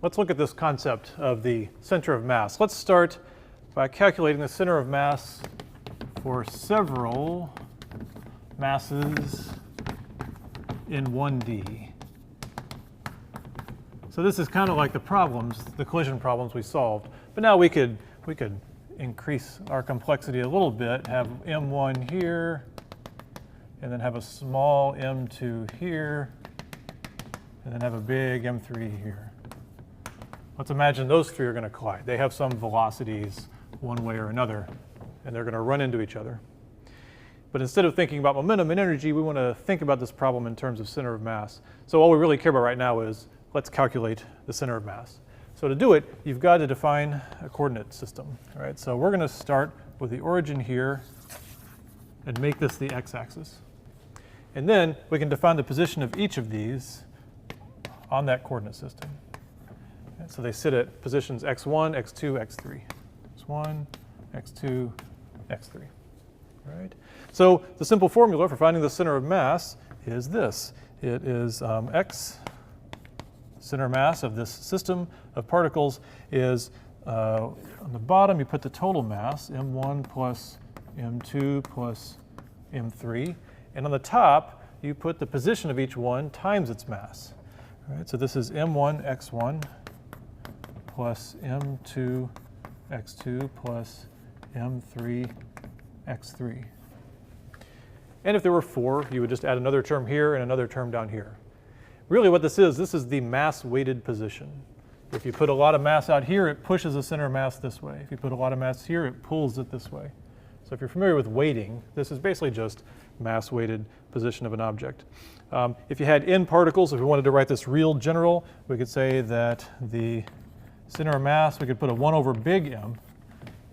let's look at this concept of the center of mass. Let's start by calculating the center of mass for several masses in 1D. So this is kind of like the collision problems we solved. But now we could increase our complexity a little bit, have M1 here, and then have a small M2 here, and then have a big M3 here. Let's imagine those three are going to collide. They have some velocities one way or another, and they're going to run into each other. But instead of thinking about momentum and energy, we want to think about this problem in terms of center of mass. So all we really care about right now is let's calculate the center of mass. So to do it, you've got to define a coordinate system. All right, so we're going to start with the origin here and make this the x-axis. And then we can define the position of each of these on that coordinate system. And so they sit at positions x1, x2, x3. x1, x2, x3. All right. So the simple formula for finding the center of mass is this. It is x, center mass of this system of particles is, on the bottom you put the total mass, m1 plus m2 plus m3. And on the top you put the position of each one times its mass. All right, so this is m1 x1 plus m2 x2 plus m3 x3. And if there were 4, you would just add another term here and another term down here. Really what this is the mass-weighted position. If you put a lot of mass out here, it pushes the center of mass this way. If you put a lot of mass here, it pulls it this way. So if you're familiar with weighting, this is basically just mass-weighted position of an object. If you had n particles, if we wanted to write this real general, we could say that the center of mass, we could put a 1 over big M,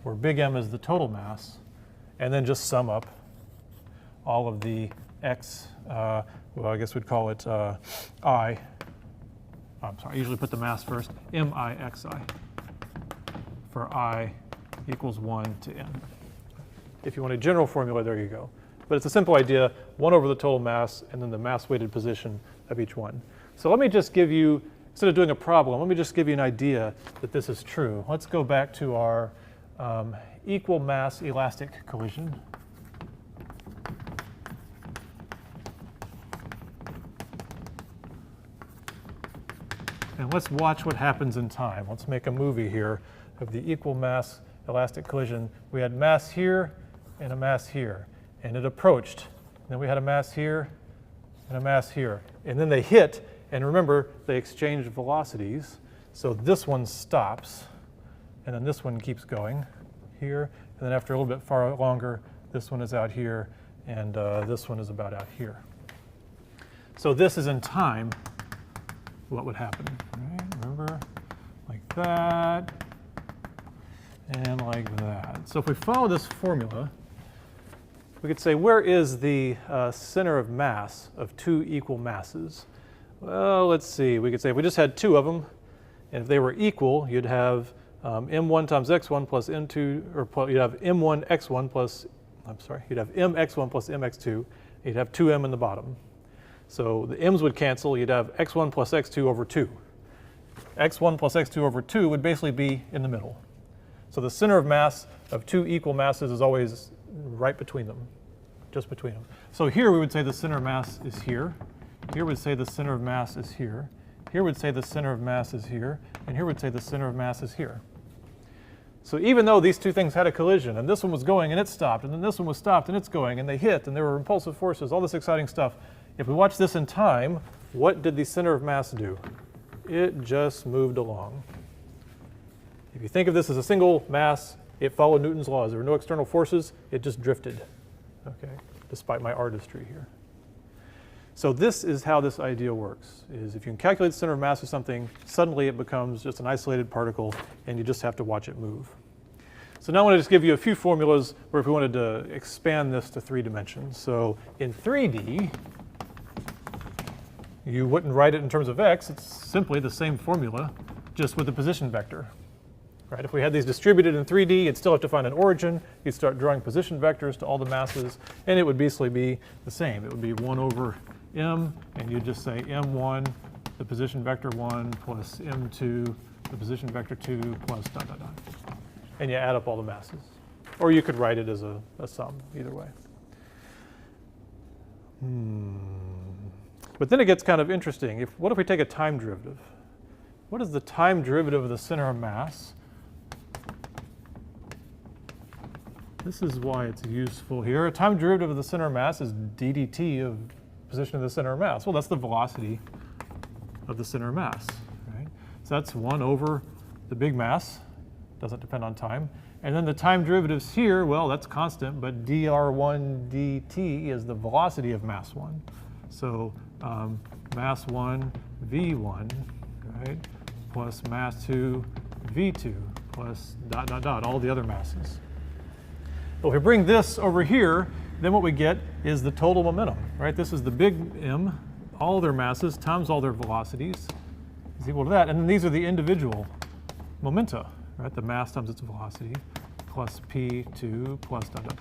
where big M is the total mass, and then just sum up all of the x, well, I guess we'd call it I. I'm sorry, I usually put the mass first, mixi, for I equals 1 to n. If you want a general formula, there you go. But it's a simple idea, 1 over the total mass, and then the mass-weighted position of each one. So let me just give you, instead of doing a problem, let me just give you an idea that this is true. Let's go back to our equal mass elastic collision. And let's watch what happens in time. Let's make a movie here of the equal mass elastic collision. We had mass here and a mass here, and it approached. Then we had a mass here and a mass here. And then they hit, and remember, they exchanged velocities. So this one stops, and then this one keeps going here. And then after a little bit far longer, this one is out here, and this one is about out here. So this is in time what would happen. Right? Remember, like that, and like that. So if we follow this formula, we could say, where is the center of mass of two equal masses? Well, let's see. We could say if we just had two of them, and if they were equal, you'd have m1 times x1 plus m2, or you'd have m1 x1 plus, I'm sorry, you'd have mx1 plus mx2, you'd have 2m in the bottom. So the m's would cancel, you'd have x1 plus x2 over 2. x1 plus x2 over 2 would basically be in the middle. So the center of mass of two equal masses is always right between them, just between them. So here we would say the center of mass is here. Here we'd say the center of mass is here. Here we'd say the center of mass is here. And here we'd say the center of mass is here. So even though these two things had a collision, and this one was going and it stopped, and then this one was stopped and it's going, and they hit, and there were repulsive forces, all this exciting stuff, if we watch this in time, what did the center of mass do? It just moved along. If you think of this as a single mass, it followed Newton's laws. There were no external forces, it just drifted, okay, despite my artistry here. So this is how this idea works, is if you can calculate the center of mass of something, suddenly it becomes just an isolated particle, and you just have to watch it move. So now I want to just give you a few formulas where if we wanted to expand this to 3 dimensions. So in 3D, you wouldn't write it in terms of x, it's simply the same formula, just with the position vector. Right? If we had these distributed in 3D, you'd still have to find an origin, you'd start drawing position vectors to all the masses, and it would basically be the same. It would be 1 over m, and you'd just say m1 the position vector 1 plus m2, the position vector 2 plus dot, dot, dot. And you add up all the masses. Or you could write it as a sum, either way. But then it gets kind of interesting. What if we take a time derivative? What is the time derivative of the center of mass? This is why it's useful here. A time derivative of the center of mass is d dt of position of the center of mass. Well, that's the velocity of the center of mass, right? So that's 1 over the big mass. Doesn't depend on time. And then the time derivatives here, well, that's constant, but dr1 dt is the velocity of mass 1. So mass 1 v1, right, plus mass 2 v2 plus dot, dot, dot, all the other masses. But if we bring this over here, then what we get is the total momentum, right? This is the big M, all their masses times all their velocities is equal to that. And then these are the individual momenta, right? The mass times its velocity plus P2 plus dot, dot.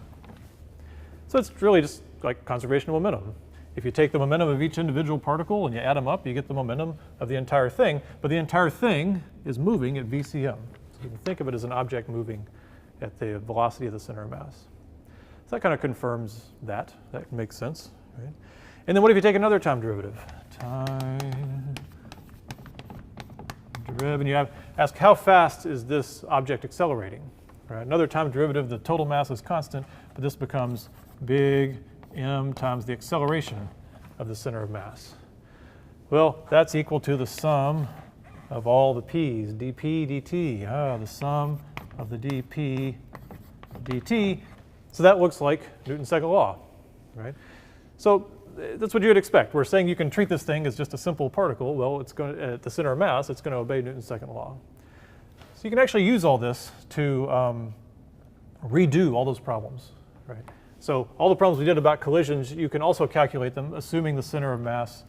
So it's really just like conservation of momentum. If you take the momentum of each individual particle and you add them up, you get the momentum of the entire thing. But the entire thing is moving at VCM. So you can think of it as an object moving at the velocity of the center of mass. So that kind of confirms that. That makes sense, right? And then what if you take another time derivative? Time derivative, and you ask how fast is this object accelerating? Right? Another time derivative, the total mass is constant, but this becomes big M times the acceleration of the center of mass. Well, that's equal to the sum of all the p's, dp, dt. The sum of the dp, dt. So that looks like Newton's second law, right? So that's what you would expect. We're saying you can treat this thing as just a simple particle. Well, it's going to, at the center of mass, it's going to obey Newton's second law. So you can actually use all this to redo all those problems, right? So all the problems we did about collisions, you can also calculate them, assuming the center of mass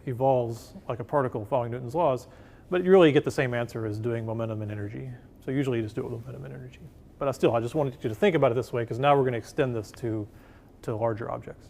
evolves like a particle following Newton's laws. But you really get the same answer as doing momentum and energy. So usually you just do it with momentum and energy. But I just wanted you to think about it this way, because now we're going to extend this to larger objects.